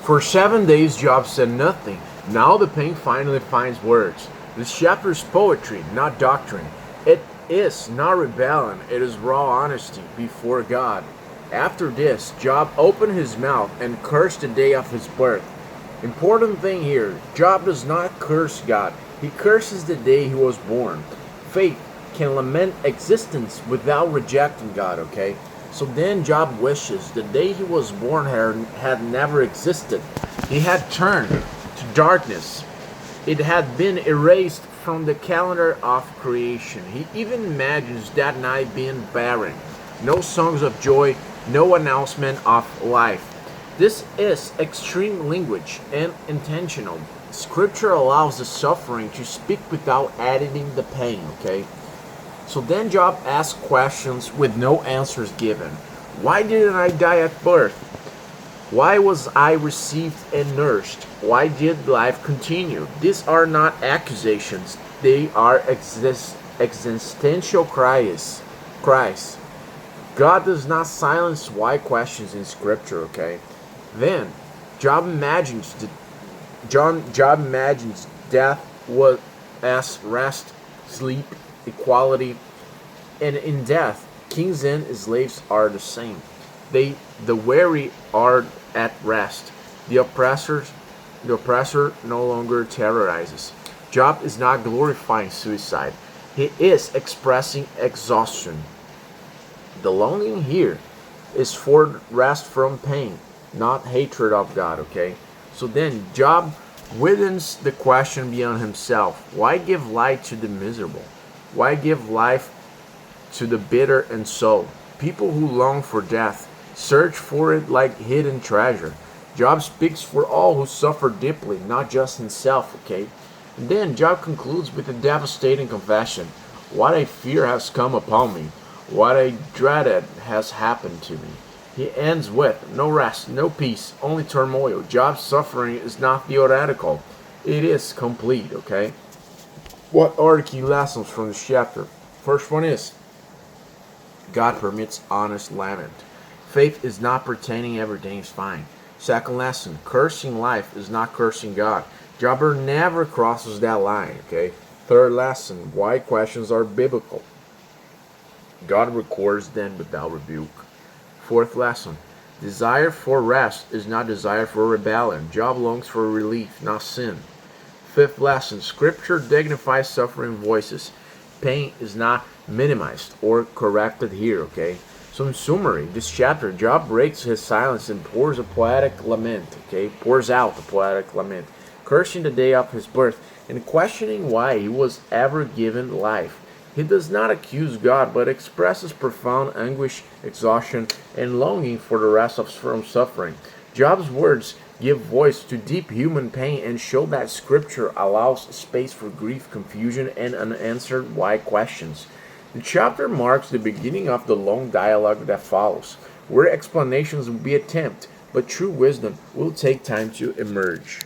For 7 days, Job said nothing. Now the pain finally finds words. This chapter is poetry, not doctrine. It is not rebellion, it is raw honesty before God. After this, Job opened his mouth and cursed the day of his birth. Important thing here, Job does not curse God. He curses the day he was born. Faith can lament existence without rejecting God, okay? So then Job wishes the day he was born had never existed. He had turned to darkness. It had been erased from the calendar of creation. He even imagines that night being barren. No songs of joy, no announcement of life. This is extreme language and intentional. Scripture allows the suffering to speak without editing the pain, okay? So then Job asks questions with no answers given. Why didn't I die at birth? Why was I received and nursed? Why did life continue? These are not accusations. They are existential cries. God does not silence why questions in Scripture, okay? Then Job imagines death was as rest, sleep, equality, and in death, kings and slaves are the same. The weary are at rest. The oppressor no longer terrorizes. Job is not glorifying suicide. He is expressing exhaustion. The longing here is for rest from pain, not hatred of God, okay? So then Job widens the question beyond himself. Why give light to the miserable? Why give life to the bitter and soul? People who long for death search for it like hidden treasure. Job speaks for all who suffer deeply, not just himself, okay? And then Job concludes with a devastating confession. What I fear has come upon me. What I dreaded has happened to me. He ends with no rest, no peace, only turmoil. Job's suffering is not theoretical. It is complete, okay? What are the key lessons from this chapter? First one is God permits honest lament. Faith is not pretending everything is fine. Second lesson, cursing life is not cursing God. Job never crosses that line, okay? Third lesson, why questions are biblical. God records them without rebuke. Fourth lesson, desire for rest is not desire for rebellion. Job longs for relief, not sin. Fifth lesson, Scripture dignifies suffering voices. Pain is not minimized or corrected here, okay? So in summary, this chapter, Job breaks his silence and pours a poetic lament, okay? Pours out a poetic lament, cursing the day of his birth and questioning why he was ever given life. He does not accuse God, but expresses profound anguish, exhaustion, and longing for the rest from suffering. Job's words give voice to deep human pain and show that Scripture allows space for grief, confusion, and unanswered why questions. The chapter marks the beginning of the long dialogue that follows, where explanations will be attempted, but true wisdom will take time to emerge.